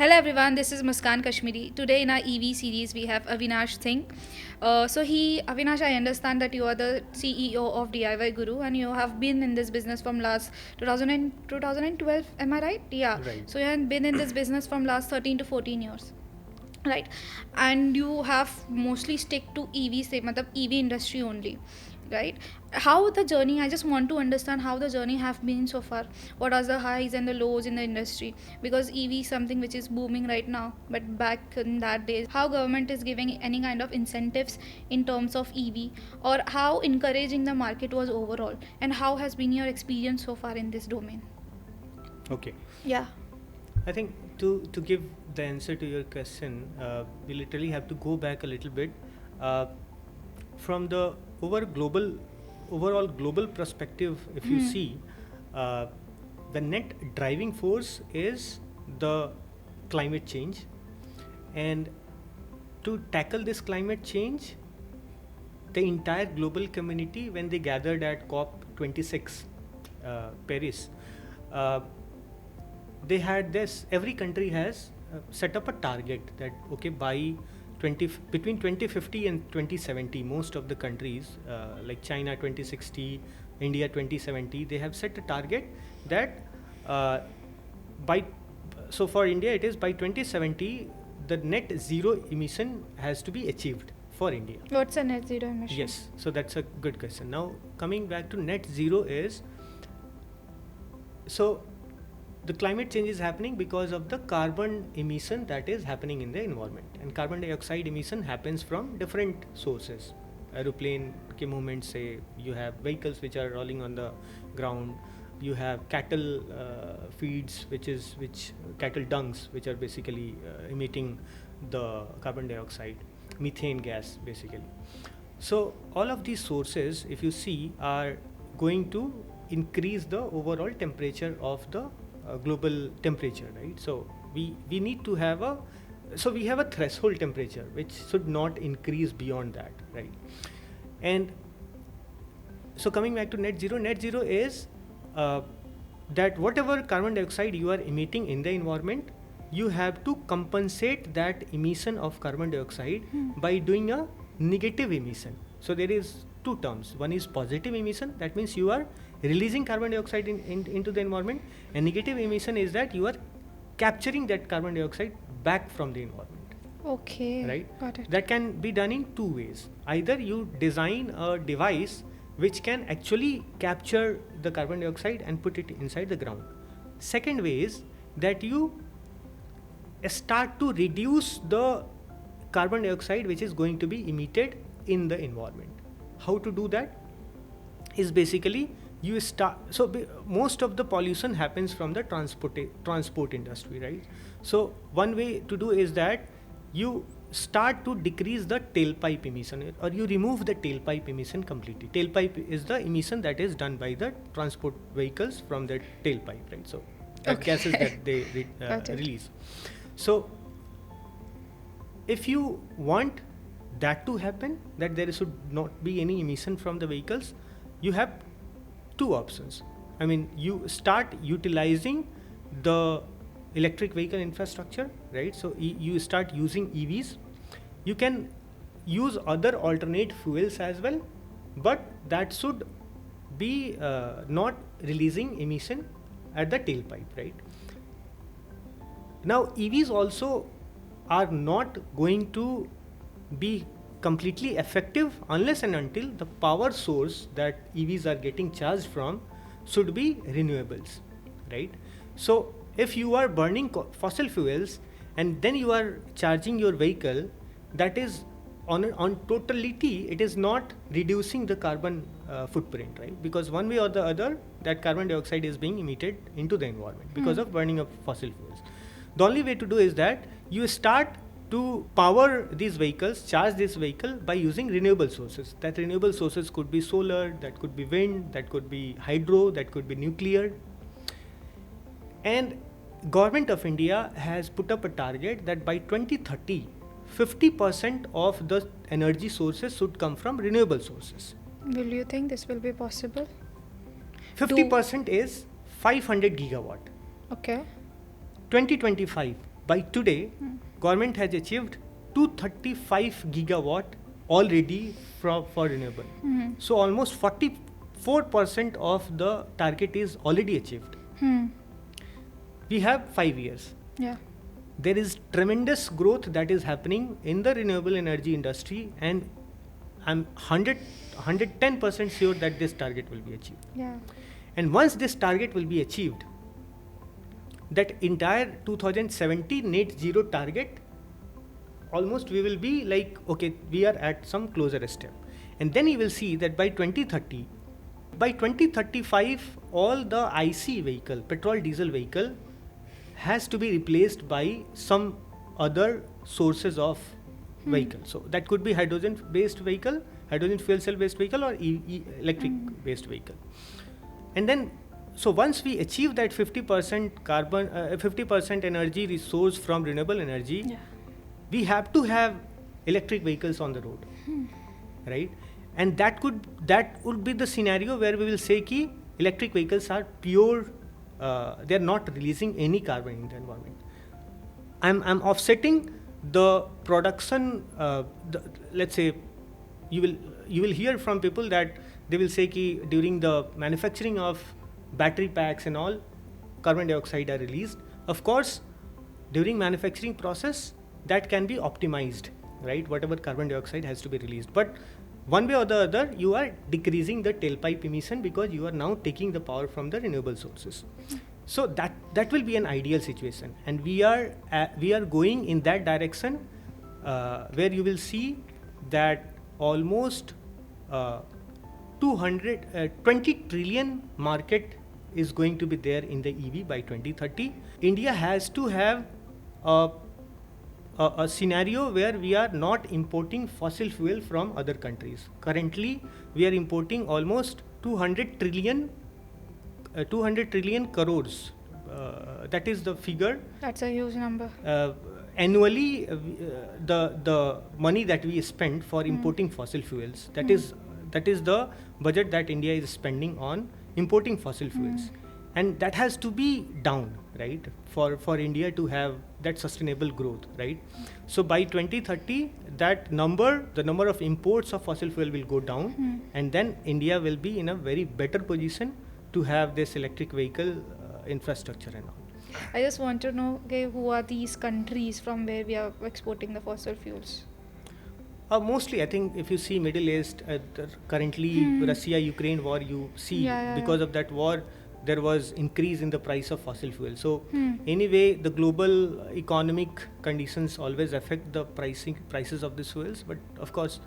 Hello everyone, this is Muskan Kashmiri. Today in our EV series we have Avinash Singh. Avinash, I understand that you are the CEO of DIYguru and you have been in this business from last 2012, am I right? Yeah. Right. So you have been in this business from last 13 to 14 years. Right, and you have mostly stick to EV, say matlab EV industry only, right? How the journey, I just want to understand how the journey have been so far. What are the highs and the lows in the industry? Because EV is something which is booming right now, but back in that days, how government is giving any kind of incentives in terms of EV, or how encouraging the market was overall, and how has been your experience so far in this domain? Okay. Yeah. I think to give the answer to your question, we literally have to go back a little bit. From the overall global perspective, if you see, the net driving force is the climate change, and to tackle this climate change, the entire global community, when they gathered at COP26, Paris, uh, they had this. Every country has set up a target that by between 2050 and 2070, most of the countries like China 2060, India 2070, they have set a target that by so for India it is by 2070 the net zero emission has to be achieved for India. What's a net zero emission? Yes, so that's a good question. Now coming back to net zero is, so the climate change is happening because of the carbon emission that is happening in the environment, and carbon dioxide emission happens from different sources. Aeroplane ke movement se, you have vehicles which are rolling on the ground, you have cattle feeds, which cattle dungs, which are basically emitting the carbon dioxide, methane gas basically. So all of these sources, if you see, are going to increase the overall temperature of the global temperature, right? So we need to have we have a threshold temperature which should not increase beyond that, right? And so coming back to net zero is that whatever carbon dioxide you are emitting in the environment, you have to compensate that emission of carbon dioxide by doing a negative emission. So there is two terms. One is positive emission, that means you are releasing carbon dioxide into the environment, and negative emission is that you are capturing that carbon dioxide back from the environment. Okay. Right? Got it. That can be done in two ways. Either you design a device which can actually capture the carbon dioxide and put it inside the ground. Second way is that you start to reduce the carbon dioxide which is going to be emitted in the environment. How to do that is basically you start. So most of the pollution happens from the transport industry, right? So one way to do is that you start to decrease the tailpipe emission, or you remove the tailpipe emission completely. Tailpipe is the emission that is done by the transport vehicles from the tailpipe, right? So that gases that they release. So if you want that to happen, that there should not be any emission from the vehicles, you have two options. I mean, you start utilizing the electric vehicle infrastructure, right? So you start using EVs. You can use other alternate fuels as well, but that should be not releasing emission at the tailpipe, right? Now EVs also are not going to be completely effective unless and until the power source that EVs are getting charged from should be renewables, right? So if you are burning fossil fuels and then you are charging your vehicle, that is on totality it is not reducing the carbon footprint, right? Because one way or the other that carbon dioxide is being emitted into the environment because of burning of fossil fuels. The only way to do is that you start to power these vehicles, charge this vehicle by using renewable sources. That renewable sources could be solar, that could be wind, that could be hydro, that could be nuclear. And Government of India has put up a target that by 2030, 50% of the energy sources should come from renewable sources. Will you think this will be possible? 50% is 500 gigawatt. Okay. 2025, by today, government has achieved 235 gigawatt already for renewable. So almost 44% of the target is already achieved. We have 5 years. Yeah. There is tremendous growth that is happening in the renewable energy industry, and I'm 110% sure that this target will be achieved. Yeah. And once this target will be achieved, that entire 2070 net zero target, almost we will be like, okay, we are at some closer step. And then you will see that by 2030, by 2035, all the IC vehicle, petrol diesel vehicle, has to be replaced by some other sources of vehicle. So that could be hydrogen based vehicle, hydrogen fuel cell based vehicle, or electric based vehicle. And then, so once we achieve that 50% carbon, 50% energy resource from renewable energy, we have to have electric vehicles on the road, right? And that would be the scenario where we will say ki electric vehicles are pure, they are not releasing any carbon in the environment. I'm offsetting the production. Let's say you will hear from people that they will say ki during the manufacturing of battery packs and all, carbon dioxide are released. Of course, during manufacturing process, that can be optimized, right? Whatever carbon dioxide has to be released. But one way or the other, you are decreasing the tailpipe emission because you are now taking the power from the renewable sources. So that will be an ideal situation, and we are going in that direction, where you will see that almost 20 trillion market is going to be there in the EV by 2030. India has to have a scenario where we are not importing fossil fuel from other countries. Currently, we are importing almost 200 trillion crores. That is the figure. That's a huge number. Annually, the money that we spend for importing fossil fuels, that is the budget that India is spending on importing fossil fuels. And that has to be down, right, for India to have that sustainable growth, right? So by 2030, the number of imports of fossil fuel will go down, and then India will be in a very better position to have this electric vehicle infrastructure and all. I just want to know, okay, who are these countries from where we are exporting the fossil fuels? Mostly, I think if you see Middle East, currently Russia-Ukraine war, you see because of that war, there was increase in the price of fossil fuel. So anyway, the global economic conditions always affect the prices of these fuels. But of course,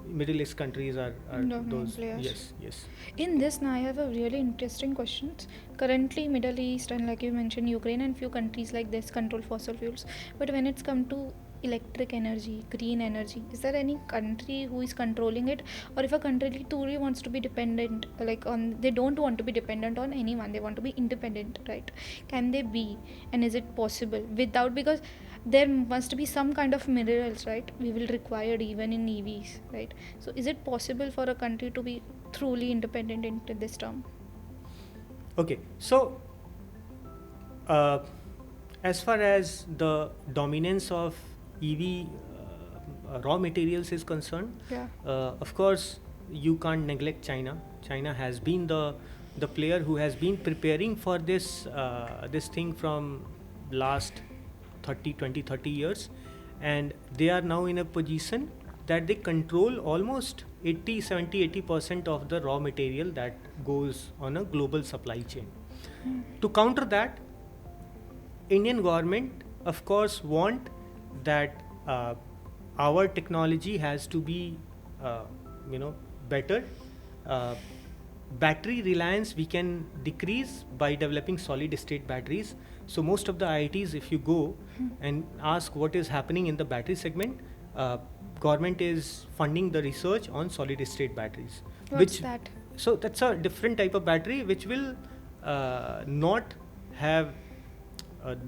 Middle East countries are those players. Yes. In this, now I have a really interesting question. Currently, Middle East and, like you mentioned, Ukraine and few countries like this control fossil fuels. But when it's come to electric energy, green energy, is there any country who is controlling it? Or if a country truly wants to be dependent, they don't want to be dependent on anyone, they want to be independent, right? Can they be? And is it possible because there must be some kind of minerals, right, we will require even in EVs, right? So is it possible for a country to be truly independent into this term? Okay, so as far as the dominance of EV raw materials is concerned, of course you can't neglect China. China has been the player who has been preparing for this thing from last 30 years, and they are now in a position that they control almost 80% of the raw material that goes on a global supply chain. To counter that, Indian government of course want that our technology has to be better. Battery reliance we can decrease by developing solid state batteries. So most of the IITs, if you go and ask what is happening in the battery segment, government is funding the research on solid state batteries. What's that? So that's a different type of battery which will not have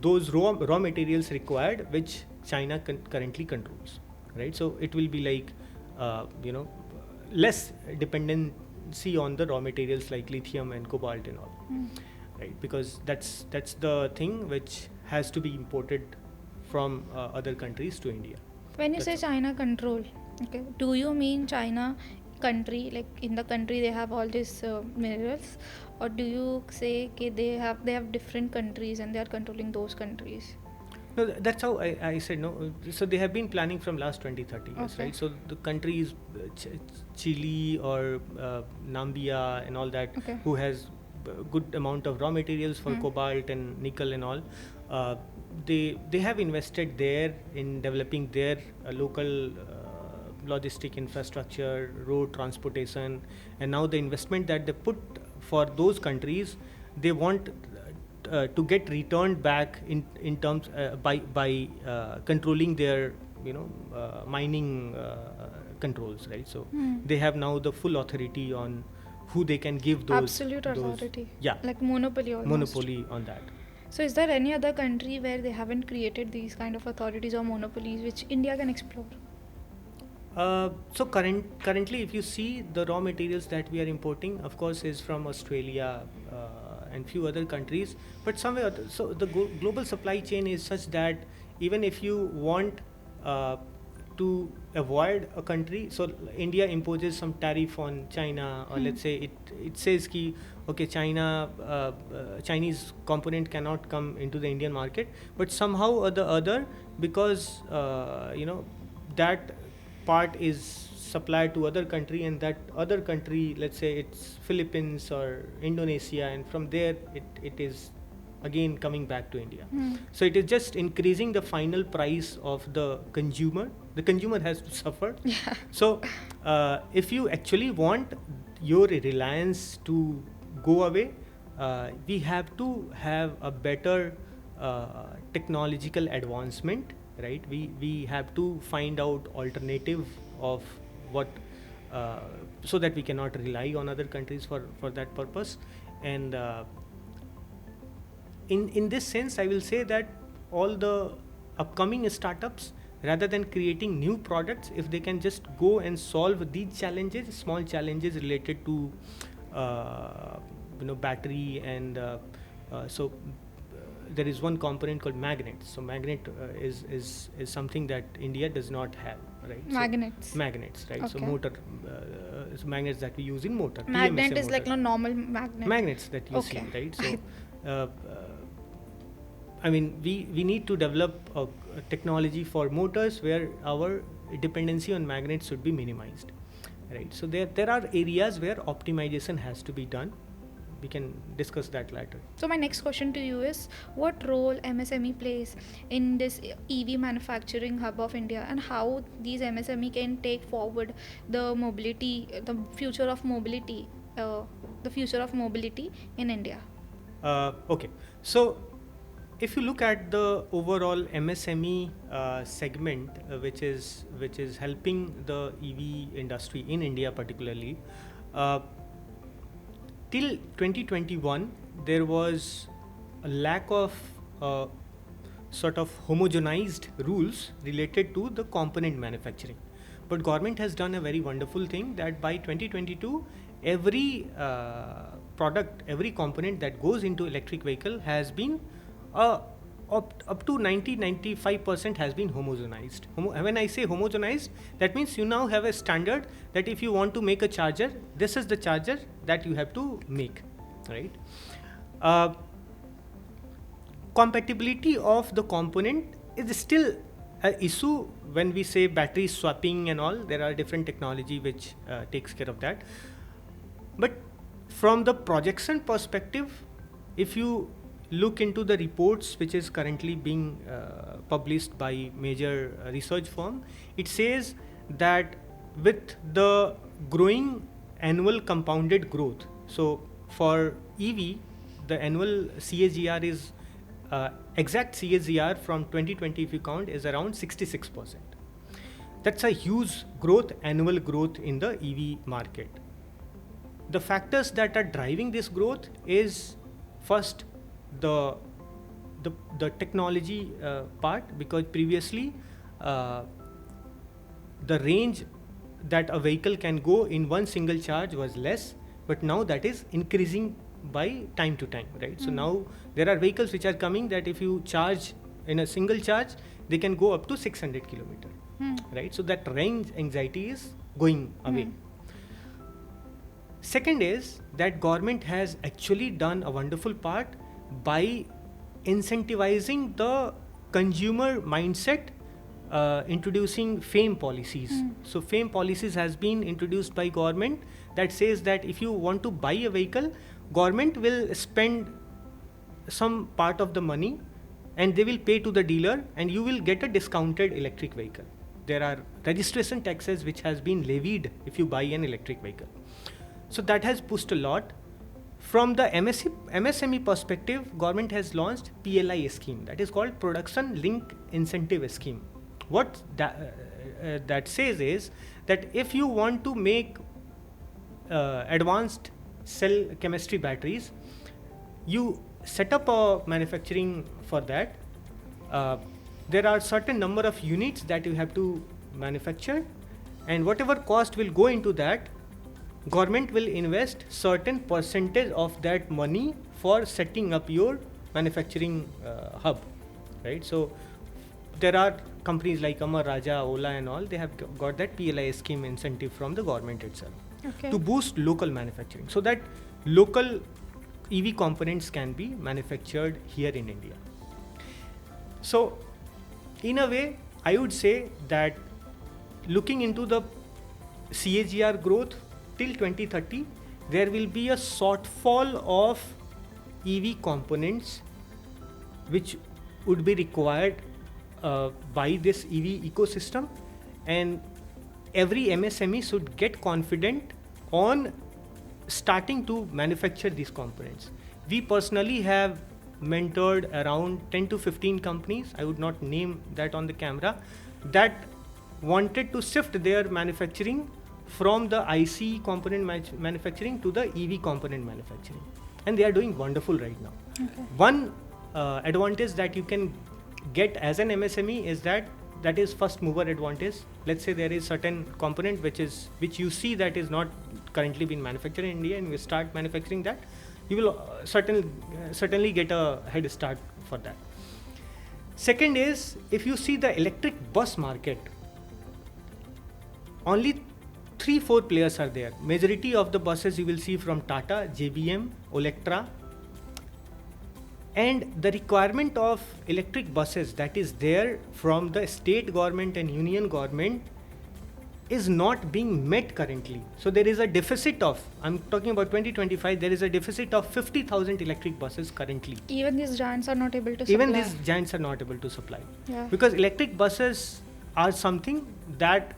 those raw materials required, which China currently controls, right? So it will be like less dependency on the raw materials like lithium and cobalt and all. right? Because that's the thing which has to be imported from other countries to India. When you That's say all. China control, okay, do you mean China country, like in the country they have all these minerals, or do you say that they have different countries and they are controlling those countries? No, that's how I said no. So they have been planning from last 20-30 years, Okay. right? So the countries, Chile or Nambia and all that, Okay. who has good amount of raw materials for Hmm. cobalt and nickel and all, uh, they have invested there in developing their local logistic infrastructure, road transportation, and now the investment that they put for those countries, they want to get returned back in terms by controlling their mining controls, right? So Hmm. they have now the full authority on who they can give Absolute those authority. yeah, Like monopoly almost. monopoly on that. So is there any other country where they haven't created these kind of authorities or monopolies which India can explore? So currently, if you see the raw materials that we are importing, of course, is from Australia and few other countries. But somewhere, so the global supply chain is such that even if you want to avoid a country, so India imposes some tariff on China, or let's say it says ki okay, Chinese component cannot come into the Indian market, but somehow or the other, because that part is supplied to other country, and that other country, let's say it's Philippines or Indonesia, and from there it is again coming back to India. Hmm. So it is just increasing the final price of the consumer. The consumer has to suffer. Yeah. So if you actually want your reliance to go away, we have to have a better technological advancement, right? We have to find out alternative of what so that we cannot rely on other countries for that purpose. And in this sense, I will say that all the upcoming startups, rather than creating new products, if they can just go and solve these challenges, small challenges related to battery and so there is one component called magnets. So magnet is something that India does not have, right? Magnets. So magnets, right? So Okay. motor, so magnets that we use in motor. Magnet PMSM is like motor. no normal magnet. Magnets that you Okay. see, right? So I mean, we need to develop a technology for motors where our dependency on magnets should be minimized, right? So there are areas where optimization has to be done. We can discuss that later. So my next question to you is, what role MSME plays in this EV manufacturing hub of India, and how these MSME can take forward the mobility, the future of mobility, in India? Okay, so if you look at the overall MSME segment, which is helping the EV industry in India particularly, uh, till 2021 there was a lack of sort of homogenized rules related to the component manufacturing. But government has done a very wonderful thing that by 2022, every product, every component that goes into electric vehicle has been up to 90-95% has been homogenized. When I say homogenized, that means you now have a standard that if you want to make a charger, this is the charger that you have to make, right? Compatibility of the component is still an issue when we say battery swapping and all. There are different technology which takes care of that. But from the projection perspective, if you look into the reports which is currently being published by major research firm, it says that with the growing annual compounded growth, so for EV, the annual CAGR is exact CAGR from 2020 if you count is around 66%. That's a huge growth, annual growth in the EV market. The factors that are driving this growth is first the technology part, because previously the range that a vehicle can go in one single charge was less, but now that is increasing by time to time, right? So now there are vehicles which are coming that if you charge in a single charge, they can go up to 600 kilometer, right? So that range anxiety is going away. Second is that government has actually done a wonderful part by incentivizing the consumer mindset, introducing FAME policies. So FAME policies has been introduced by government that says that if you want to buy a vehicle, government will spend some part of the money and they will pay to the dealer and you will get a discounted electric vehicle. There are registration taxes which has been levied if you buy an electric vehicle. So that has pushed a lot. From the MSME perspective, government has launched PLI scheme, that is called Production Link Incentive Scheme. What that says is that if you want to make advanced cell chemistry batteries, you set up a manufacturing for that. There are certain number of units that you have to manufacture, and whatever cost will go into that, government will invest certain percentage of that money for setting up your manufacturing hub, right? So there are companies like Amar Raja, Ola and all, they have got that PLI scheme incentive from the government itself to boost local manufacturing so that local EV components can be manufactured here in India. So in a way, I would say that looking into the CAGR growth till 2030, there will be a shortfall of EV components which would be required by this EV ecosystem, and every MSME should get confident on starting to manufacture these components. We personally have mentored around 10 to 15 companies, I would not name that on the camera, that wanted to shift their manufacturing from the ICE component manufacturing to the EV component manufacturing, and they are doing wonderful right now. One advantage that you can get as an MSME is that is first mover advantage. Let's say there is certain component which you see that is not currently being manufactured in India, and you start manufacturing that, you will certainly get a head start for that. Second is, if you see the electric bus market, only 3-4 players are there. Majority of the buses you will see from Tata, JBM, Olectra, and the requirement of electric buses that is there from the state government and union government is not being met currently. So there is a deficit of, I'm talking about 2025, there is a deficit of 50,000 electric buses currently. Even these giants are not able to Even supply. these giants are not able to supply. Yeah. Because electric buses are something that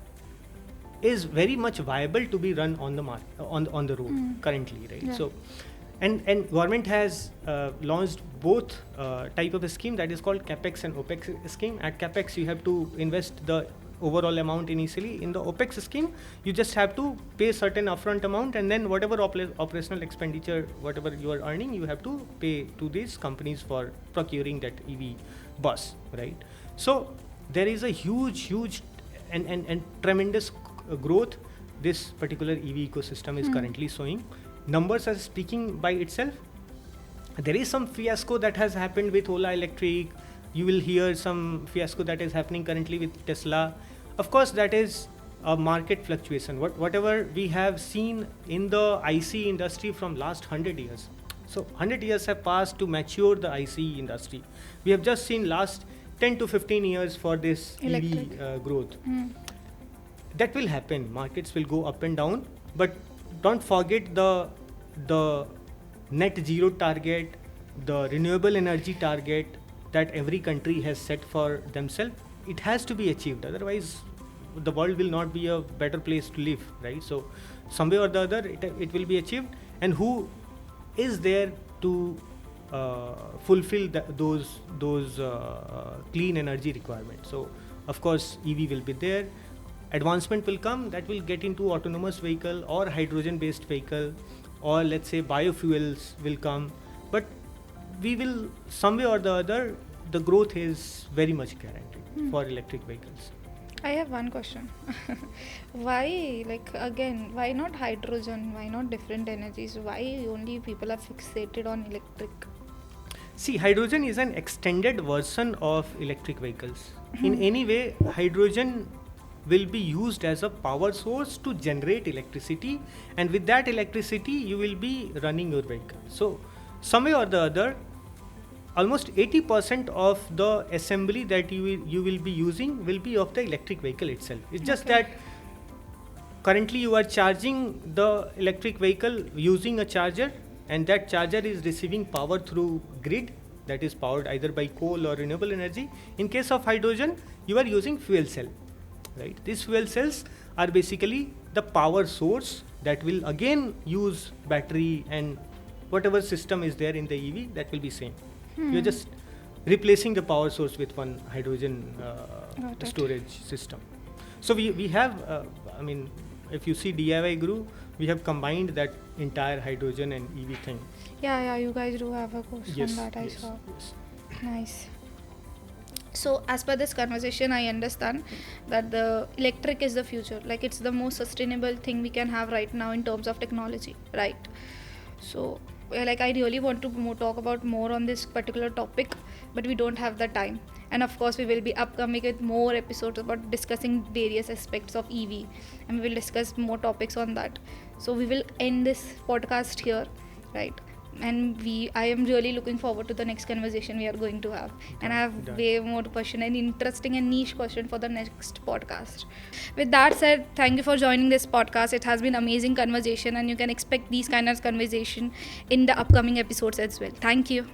is very much viable to be run on the on the road currently, right? Yeah. So, and government has launched both type of a scheme, that is called capex and opex scheme. At capex, you have to invest the overall amount initially. In the opex scheme, you just have to pay certain upfront amount, and then whatever operational expenditure, whatever you are earning, you have to pay to these companies for procuring that EV bus, right? So there is a huge and tremendous growth this particular EV ecosystem is currently showing. Numbers are speaking by itself. There is some fiasco that has happened with Ola Electric. You will hear some fiasco that is happening currently with Tesla. Of course, that is a market fluctuation. Whatever we have seen in the IC industry from last 100 years. So 100 years have passed to mature the IC industry. We have just seen last 10 to 15 years for this EV growth. That will happen. Markets will go up and down, but don't forget the net zero target, the renewable energy target that every country has set for themselves. It has to be achieved. Otherwise, the world will not be a better place to live, right? So, some way or the other, it will be achieved. And who is there to fulfill those clean energy requirements? So, of course, EV will be there. Advancement will come that will get into autonomous vehicle or hydrogen based vehicle, or let's say biofuels will come, but we will some way or the other, the growth is very much guaranteed for electric vehicles. I have one question. Why, like, again, why not hydrogen? Why not different energies? Why only people are fixated on electric? See, hydrogen is an extended version of electric vehicles. In any way, hydrogen will be used as a power source to generate electricity, and with that electricity, you will be running your vehicle. So, some way or the other, almost 80% of the assembly that you will be using will be of the electric vehicle itself. It's just Okay. that currently you are charging the electric vehicle using a charger, and that charger is receiving power through grid that is powered either by coal or renewable energy. In case of hydrogen, you are using fuel cell, right? These fuel cells are basically the power source that will again use battery, and whatever system is there in the EV, that will be same. You're just replacing the power source with one hydrogen Got it. storage system. So we have, I mean, if you see DIYguru, we have combined that entire hydrogen and EV thing. Yeah, you guys do have a course on that, I saw. yes. Nice. So, as per this conversation, I understand that the electric is the future. Like, it's the most sustainable thing we can have right now in terms of technology, right? So, like, I really want to talk about more on this particular topic, but we don't have the time. And of course, we will be upcoming with more episodes about discussing various aspects of EV, and we will discuss more topics on that. So, we will end this podcast here, right? And I am really looking forward to the next conversation we are going to have, and I have Done. way more question and interesting and niche question for the next podcast. With that said, thank you for joining this podcast. It has been amazing conversation, and you can expect these kind of conversation in the upcoming episodes as well. Thank you.